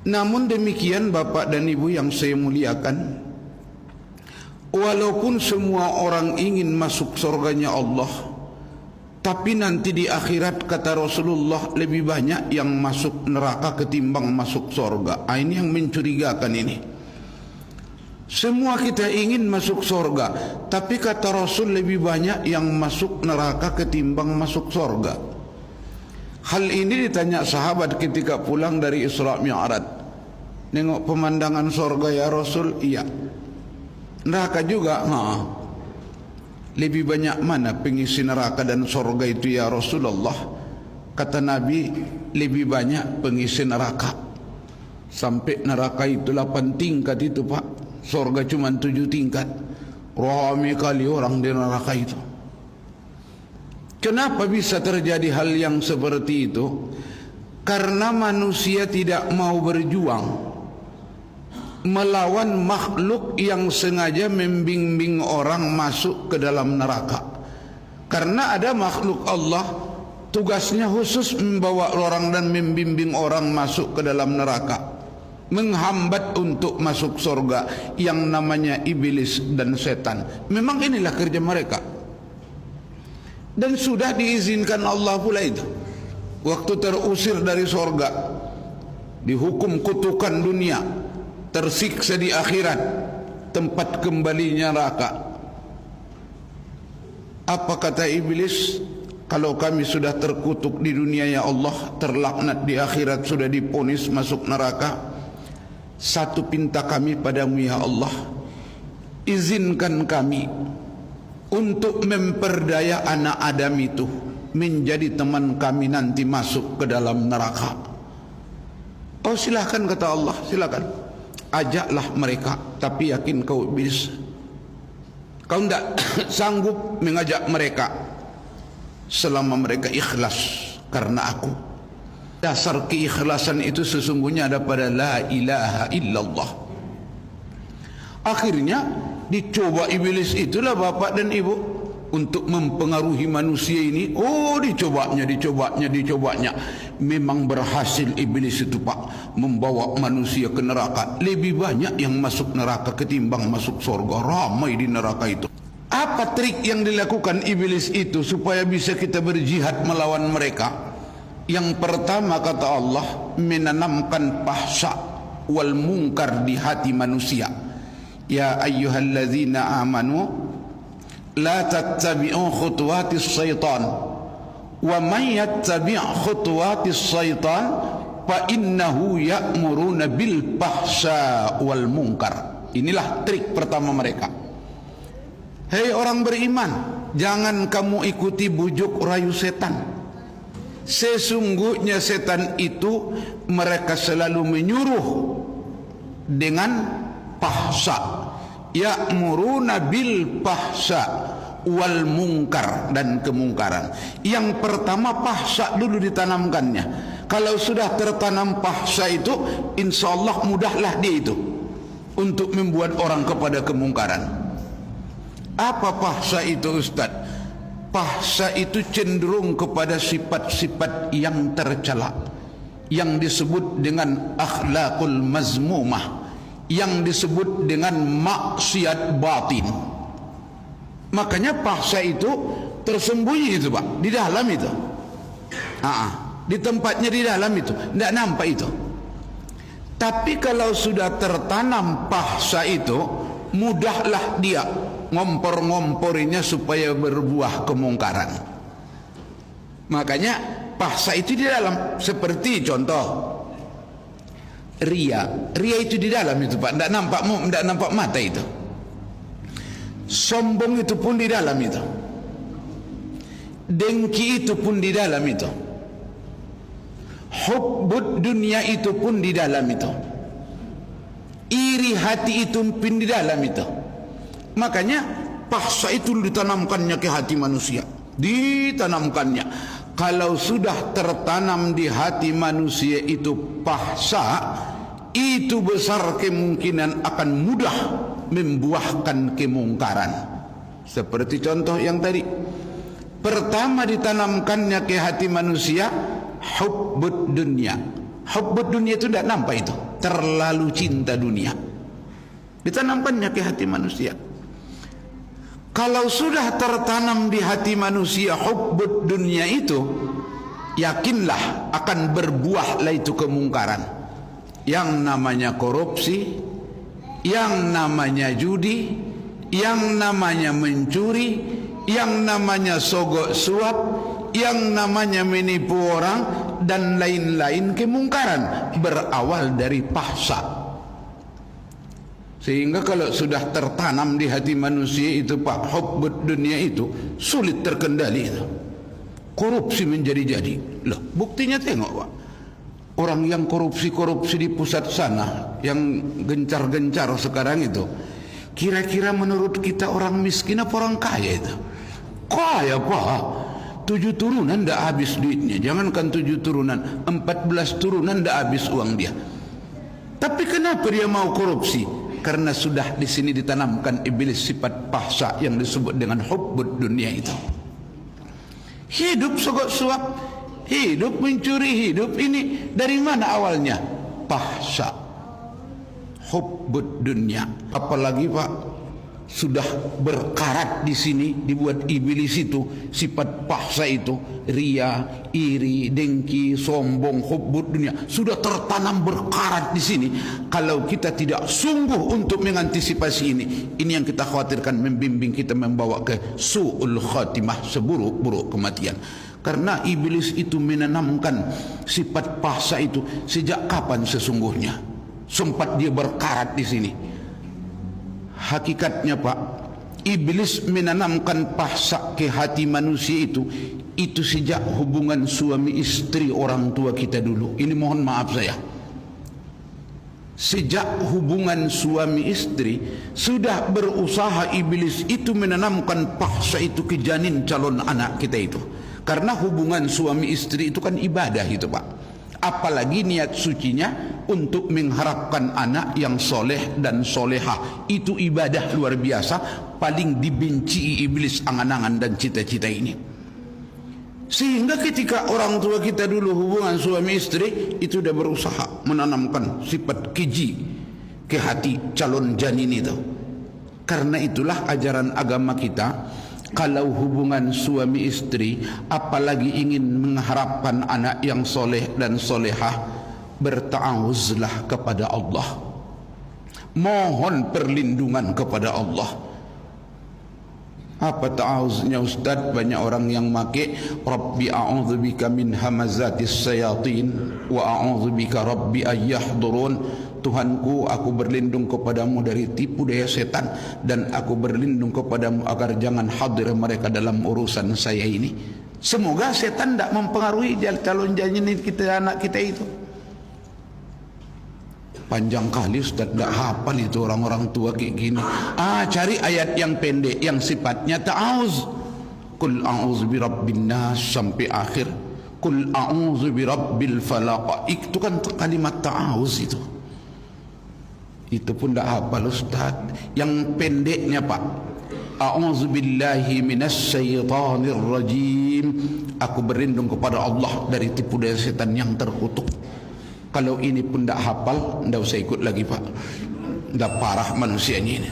Namun demikian Bapak dan Ibu yang saya muliakan, walaupun semua orang ingin masuk surganya Allah, tapi nanti di akhirat kata Rasulullah lebih banyak yang masuk neraka ketimbang masuk surga. Ini yang mencurigakan ini. Semua kita ingin masuk surga, tapi kata Rasul lebih banyak yang masuk neraka ketimbang masuk surga. Hal ini ditanya sahabat ketika pulang dari Isra Mi'raj. Nengok pemandangan surga ya Rasul? Iya. Neraka juga? Lebih banyak mana pengisi neraka dan surga itu ya Rasulullah? Kata Nabi, lebih banyak pengisi neraka. Sampai neraka itu 8 tingkat itu Pak. Surga cuma 7 tingkat. Ramai kali orang di neraka itu. Kenapa bisa terjadi hal yang seperti itu? Karena manusia tidak mau berjuang melawan makhluk yang sengaja membimbing orang masuk ke dalam neraka. Karena ada makhluk Allah tugasnya khusus membawa orang dan membimbing orang masuk ke dalam neraka, menghambat untuk masuk surga, yang namanya iblis dan setan. Memang inilah kerja mereka, dan sudah diizinkan Allah pula itu. Waktu terusir dari surga, dihukum kutukan dunia, tersiksa di akhirat, tempat kembalinya neraka. Apa kata iblis? Kalau kami sudah terkutuk di dunia ya Allah, terlaknat di akhirat, sudah diponis masuk neraka, satu pinta kami padamu ya Allah, izinkan kami untuk memperdaya anak Adam itu menjadi teman kami nanti masuk ke dalam neraka. Oh silakan kata Allah, silakan, ajaklah mereka, tapi yakin kau iblis, kau tidak sanggup mengajak mereka selama mereka ikhlas karena aku. Dasar keikhlasan itu sesungguhnya ada pada la ilaha illallah. Akhirnya dicoba iblis itulah Bapak dan Ibu untuk mempengaruhi manusia ini. Oh dicobanya. Memang berhasil iblis itu Pak, membawa manusia ke neraka. Lebih banyak yang masuk neraka ketimbang masuk surga. Ramai di neraka itu. Apa trik yang dilakukan iblis itu supaya bisa kita berjihad melawan mereka? Yang pertama kata Allah, menanamkan fahsya wal munkar di hati manusia. Ya ayyuhalladzina amanu la tattabi'u khutuwatis syaitan wa man yattabi' khutuwatis syaitan fa innahu ya'muruna bil fahsya wal munkar. Inilah trik pertama mereka. Hei orang beriman, jangan kamu ikuti bujuk rayu setan. Sesungguhnya setan itu mereka selalu menyuruh dengan fahsya, ya'muruna bil fahsya wal munkar, dan kemungkaran. Yang pertama fahsya dulu ditanamkannya. Kalau sudah tertanam fahsya itu, insyaallah mudahlah dia itu untuk membuat orang kepada kemungkaran. Apa fahsya itu Ustaz? Fahsya itu cenderung kepada sifat-sifat yang tercela, yang disebut dengan akhlakul mazmumah, yang disebut dengan maksiat batin. Makanya fahsya itu tersembunyi itu Pak, di dalam itu. Di tempatnya di dalam itu, tidak nampak itu. Tapi kalau sudah tertanam fahsya itu, mudahlah dia ngompor-ngomporinya supaya berbuah kemungkaran. Makanya fahsya itu di dalam. Seperti contoh ria itu di dalam itu Pak, tidak nampak mata itu. Sombong itu pun di dalam itu. Dengki itu pun di dalam itu. Hubbud dunia itu pun di dalam itu. Iri hati itu pun di dalam itu. Makanya fahsya itu ditanamkannya ke hati manusia, ditanamkannya. Kalau sudah tertanam di hati manusia itu fahsya, itu besar kemungkinan akan mudah membuahkan kemungkaran. Seperti contoh yang tadi, pertama ditanamkannya ke hati manusia hubbud dunia. Hubbud dunia itu tidak nampak itu. terlalu cinta dunia. Ditanamkannya ke hati manusia. Kalau sudah tertanam di hati manusia hubbud dunia itu, yakinlah akan berbuahlah itu kemungkaran. Yang namanya korupsi, yang namanya judi, yang namanya mencuri, yang namanya sogok suap, yang namanya menipu orang, dan lain-lain kemungkaran berawal dari pahsa. Sehingga kalau sudah tertanam di hati manusia itu Pak, hubbud dunia itu sulit terkendali itu. Korupsi menjadi-jadi. Loh, buktinya tengok Pak. Orang yang korupsi-korupsi di pusat sana, yang gencar-gencar sekarang itu, kira-kira menurut kita orang miskin apa orang kaya itu? Kaya Pak. 7 turunan ndak habis duitnya. Jangankan 7 turunan, 14 turunan ndak habis uang dia. Tapi kenapa dia mau korupsi? Karena sudah di sini ditanamkan iblis sifat pahsa yang disebut dengan hubbud dunia itu. Hidup sogok suap, hidup mencuri, hidup ini dari mana awalnya? Pahsa, hubbud dunia. Apalagi Pak, sudah berkarat di sini, dibuat iblis itu sifat pahsa itu, ria, iri, dengki, sombong, hubbud dunia sudah tertanam berkarat di sini. Kalau kita tidak sungguh untuk mengantisipasi ini yang kita khawatirkan membimbing kita membawa ke su'ul khatimah, seburuk-buruk kematian. Karena iblis itu menanamkan sifat pahsa itu sejak kapan sesungguhnya? Sempat dia berkarat di sini. Hakikatnya Pak, iblis menanamkan pahsa ke hati manusia itu sejak hubungan suami istri orang tua kita dulu. Ini mohon maaf saya. Sejak hubungan suami istri sudah berusaha iblis itu menanamkan pahsa itu ke janin calon anak kita itu. Karena hubungan suami istri itu kan ibadah itu Pak. Apalagi niat sucinya untuk mengharapkan anak yang soleh dan solehah, itu ibadah luar biasa, paling dibenci iblis angan-angan dan cita-cita ini. Sehingga ketika orang tua kita dulu hubungan suami istri itu sudah berusaha menanamkan sifat keji ke hati calon janin itu. Karena itulah ajaran agama kita, kalau hubungan suami istri apalagi ingin mengharapkan anak yang soleh dan solehah, berta'awuzlah kepada Allah, mohon perlindungan kepada Allah. Apa ta'awuznya Ustaz? Banyak orang yang make Rabbi a'udzubika min hamazatis sayatin wa a'udzubika Rabbi ayyahdurun. Tuhanku, aku berlindung kepadamu dari tipu daya setan, dan aku berlindung kepadamu agar jangan hadir mereka dalam urusan saya ini. Semoga setan tidak mempengaruhi calon janin kita, anak kita itu. Panjang kali Ustaz, tidak hafal itu orang-orang tua kayak gini. Cari ayat yang pendek yang sifatnya ta'awuz. Qul a'udzu birabbin nas sampai akhir. Qul a'udzu birabbil falaq. Itu kan kalimat ta'awuz itu. Itu pun tidak hafal Ustaz. Yang pendeknya Pak, a'udzu billahi minasyaitonir rajim. Aku berlindung kepada Allah dari tipu daya setan yang terkutuk. Kalau ini pun tidak hafal, tidak usah ikut lagi Pak. Tidak parah manusianya ini.